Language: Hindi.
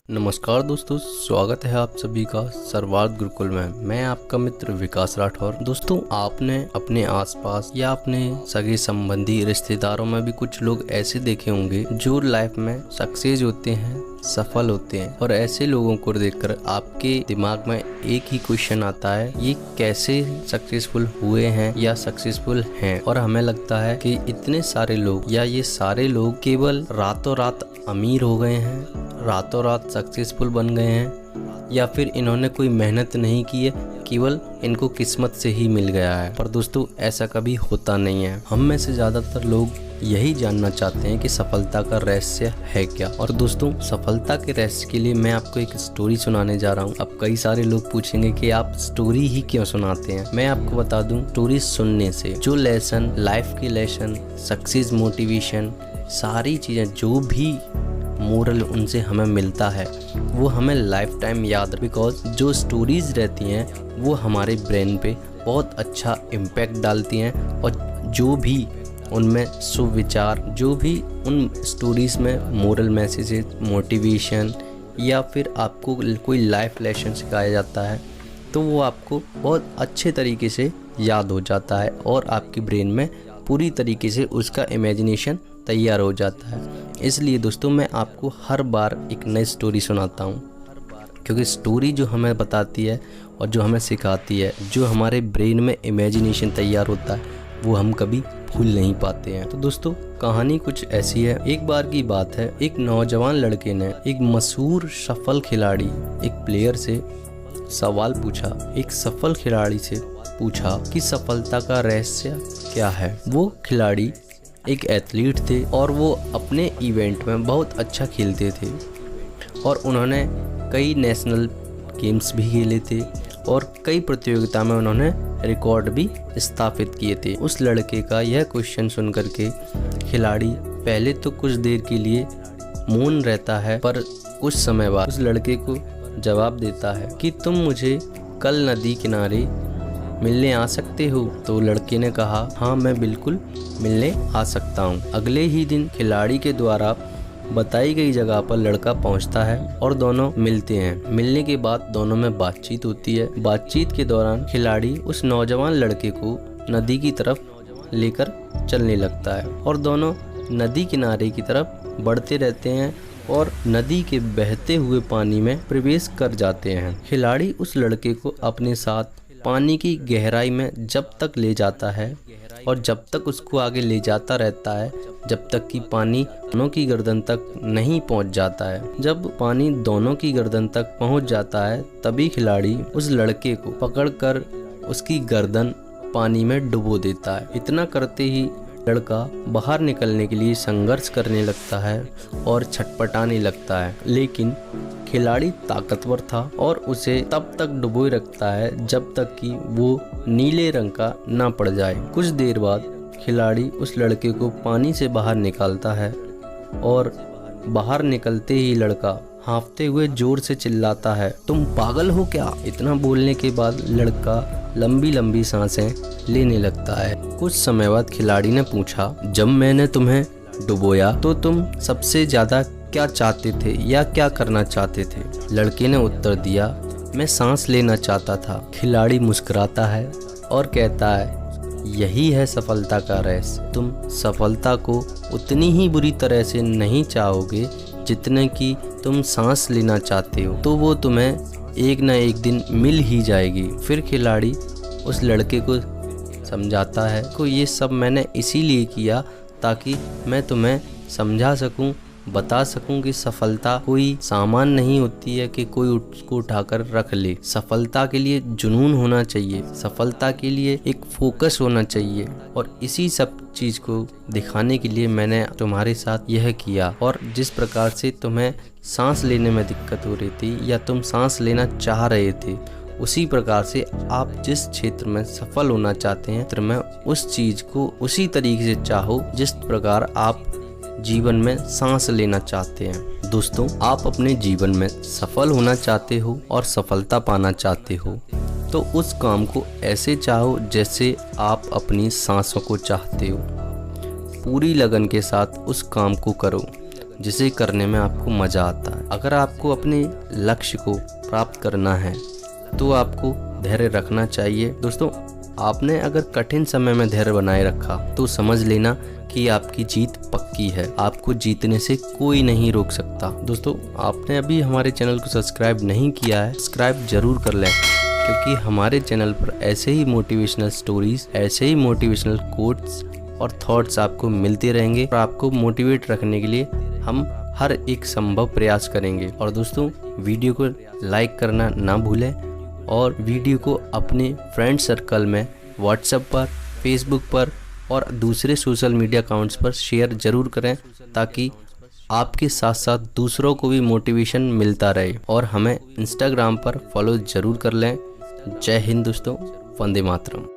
नमस्कार दोस्तों, स्वागत है आप सभी का सर्वार्थ गुरुकुल में। मैं आपका मित्र विकास राठौर। दोस्तों, आपने अपने आसपास या अपने सगे संबंधी रिश्तेदारों में भी कुछ लोग ऐसे देखे होंगे जो लाइफ में सक्सेस होते हैं, सफल होते हैं, और ऐसे लोगों को देखकर आपके दिमाग में एक ही क्वेश्चन आता है, ये कैसे सक्सेसफुल हुए हैं या सक्सेसफुल हैं। और हमें लगता है कि इतने सारे लोग या ये सारे लोग केवल रातों रात अमीर हो गए हैं, रातों रात सक्सेसफुल बन गए हैं, या फिर इन्होंने कोई मेहनत नहीं की है, केवल इनको किस्मत से ही मिल गया है। पर दोस्तों, ऐसा कभी होता नहीं है। हम में से ज़्यादातर लोग यही जानना चाहते हैं कि सफलता का रहस्य है क्या। और दोस्तों, सफलता के रहस्य के लिए मैं आपको एक स्टोरी सुनाने जा रहा हूँ। अब कई सारे लोग पूछेंगे कि आप स्टोरी ही क्यों सुनाते हैं। मैं आपको बता दूं, स्टोरी सुनने से जो लेसन, लाइफ के लेसन, सक्सेस, मोटिवेशन, सारी चीज़ें, जो भी मोरल उनसे हमें मिलता है, वो हमें लाइफ टाइम याद है। बिकॉज जो स्टोरीज रहती हैं वो हमारे ब्रेन पे बहुत अच्छा इम्पैक्ट डालती हैं, और जो भी उनमें सुविचार, जो भी उन स्टोरीज में मोरल मैसेजेस, मोटिवेशन, या फिर आपको कोई लाइफ लेसन सिखाया जाता है, तो वो आपको बहुत अच्छे तरीके से याद हो जाता है और आपकी ब्रेन में पूरी तरीके से उसका इमेजिनेशन तैयार हो जाता है। इसलिए दोस्तों, मैं आपको हर बार एक नई स्टोरी सुनाता हूँ, क्योंकि स्टोरी जो हमें बताती है और जो हमें सिखाती है, जो हमारे ब्रेन में इमेजिनेशन तैयार होता है, वो हम कभी भूल नहीं पाते हैं। तो दोस्तों, कहानी कुछ ऐसी है। एक बार की बात है, एक नौजवान लड़के ने एक मशहूर सफल खिलाड़ी, एक प्लेयर से सवाल पूछा। एक सफल खिलाड़ी से पूछा कि सफलता का रहस्य क्या है। वो खिलाड़ी एक एथलीट थे और वो अपने इवेंट में बहुत अच्छा खेलते थे, और उन्होंने कई नेशनल गेम्स भी खेले थे और कई प्रतियोगिता में उन्होंने रिकॉर्ड भी स्थापित किए थे। उस लड़के का यह क्वेश्चन सुन करके खिलाड़ी पहले तो कुछ देर के लिए मौन रहता है, पर कुछ समय बाद उस लड़के को जवाब देता है कि तुम मुझे कल नदी किनारे मिलने आ सकते हो। तो लड़के ने कहा, हाँ, मैं बिल्कुल मिलने आ सकता हूँ। अगले ही दिन खिलाड़ी के द्वारा बताई गई जगह पर लड़का पहुँचता है और दोनों मिलते हैं। मिलने के बाद दोनों में बातचीत होती है। बातचीत के दौरान खिलाड़ी उस नौजवान लड़के को नदी की तरफ लेकर चलने लगता है और दोनों नदी किनारे की तरफ बढ़ते रहते हैं और नदी के बहते हुए पानी में प्रवेश कर जाते हैं। खिलाड़ी उस लड़के को अपने साथ पानी की गहराई में जब तक ले जाता है और जब तक उसको आगे ले जाता रहता है, जब तक कि पानी दोनों की गर्दन तक नहीं पहुंच जाता है। जब पानी दोनों की गर्दन तक पहुंच जाता है, तभी खिलाड़ी उस लड़के को पकड़कर उसकी गर्दन पानी में डुबो देता है। इतना करते ही लड़का बाहर निकलने के लिए संघर्ष करने लगता है और छटपटाने लगता है, लेकिन खिलाड़ी ताकतवर था और उसे तब तक डुबोए रखता है जब तक कि वो नीले रंग का ना पड़ जाए। कुछ देर बाद खिलाड़ी उस लड़के को पानी से बाहर निकालता है और बाहर निकलते ही लड़का हाँफते हुए जोर से चिल्लाता है, तुम पागल हो क्या? इतना बोलने के बाद लड़का लंबी लंबी सांसें लेने लगता है। कुछ समय बाद खिलाड़ी ने पूछा, जब मैंने तुम्हें डुबोया तो तुम सबसे ज्यादा क्या चाहते थे या क्या करना चाहते थे? लड़के ने उत्तर दिया, मैं सांस लेना चाहता था। खिलाड़ी मुस्कुराता है और कहता है, यही है सफलता का रहस्य। तुम सफलता को उतनी ही बुरी तरह से नहीं चाहोगे जितने कि तुम सांस लेना चाहते हो, तो वो तुम्हें एक न एक दिन मिल ही जाएगी। फिर खिलाड़ी उस लड़के को समझाता है कि ये सब मैंने इसीलिए किया ताकि मैं तुम्हें समझा सकूं, बता सकूं कि सफलता कोई सामान नहीं होती है कि कोई उसको उठाकर रख ले। सफलता के लिए जुनून होना चाहिए, सफलता के लिए एक फोकस होना चाहिए, और इसी सब चीज को दिखाने के लिए मैंने तुम्हारे साथ यह किया। और जिस प्रकार से तुम्हें सांस लेने में दिक्कत हो रही थी या तुम सांस लेना चाह रहे थे, उसी प्रकार से आप जिस क्षेत्र में सफल होना चाहते हैं, क्षेत्र में उस चीज को उसी तरीके से चाहो जिस प्रकार आप जीवन में सांस लेना चाहते हैं। दोस्तों, आप अपने जीवन में सफल होना चाहते हो और सफलता पाना चाहते हो, तो उस काम को ऐसे चाहो जैसे आप अपनी सांसों को चाहते हो। पूरी लगन के साथ उस काम को करो। जिसे करने में आपको मज़ा आता है। अगर आपको अपने लक्ष्य को प्राप्त करना है तो आपको धैर्य रखना चाहिए। दोस्तों, आपने अगर कठिन समय में धैर्य बनाए रखा तो समझ लेना कि आपकी जीत पक्की है। आपको जीतने से कोई नहीं रोक सकता। दोस्तों, आपने अभी हमारे चैनल को सब्सक्राइब नहीं किया है, सब्सक्राइब जरूर कर लें, क्योंकि हमारे चैनल पर ऐसे ही मोटिवेशनल स्टोरीज, ऐसे ही मोटिवेशनल कोट्स और थॉट्स आपको मिलते रहेंगे और आपको मोटिवेट रखने के लिए हम हर एक संभव प्रयास करेंगे। और दोस्तों, वीडियो को लाइक करना ना भूलें और वीडियो को अपने फ्रेंड सर्कल में व्हाट्सएप पर, फेसबुक पर और दूसरे सोशल मीडिया अकाउंट्स पर शेयर ज़रूर करें, ताकि आपके साथ साथ दूसरों को भी मोटिवेशन मिलता रहे। और हमें इंस्टाग्राम पर फॉलो ज़रूर कर लें। जय हिंद दोस्तों, वंदे मातरम।